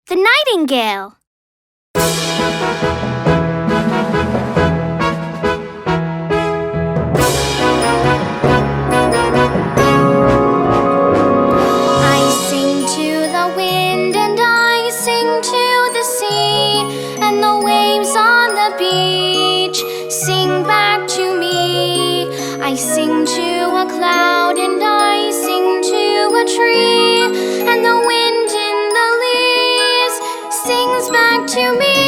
The Nightingale. I sing to the wind and I sing to the sea, and the waves on the beach sing back to me. I sing to a cloud and I sing to a tree, and the wind in the leaves sings back to me.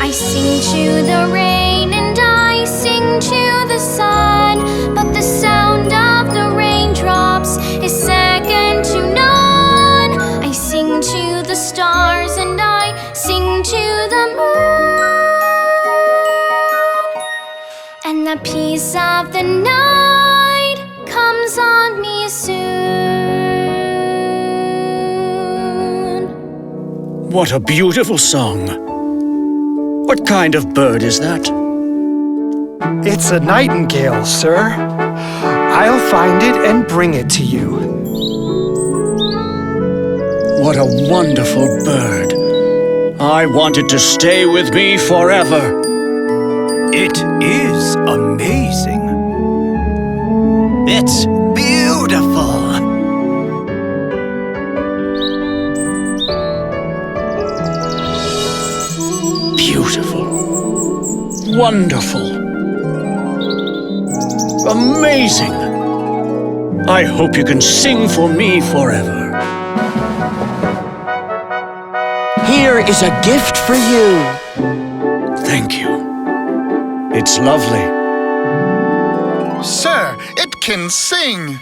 I sing to the rain and I sing to the sun, but the sound of the raindrops is second to none. I sing to the stars and I sing to the moon, and the peace of the night comes on me soon. What a beautiful song. What kind of bird is that? It's a nightingale, sir. I'll find it and bring it to you. What a wonderful bird. I want it to stay with me forever. It is amazing. It's beautiful. Beautiful. Wonderful. Amazing. I hope you can sing for me forever. Here is a gift for you. Thank you. It's lovely. Sir, it can sing.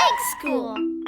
Eggschool.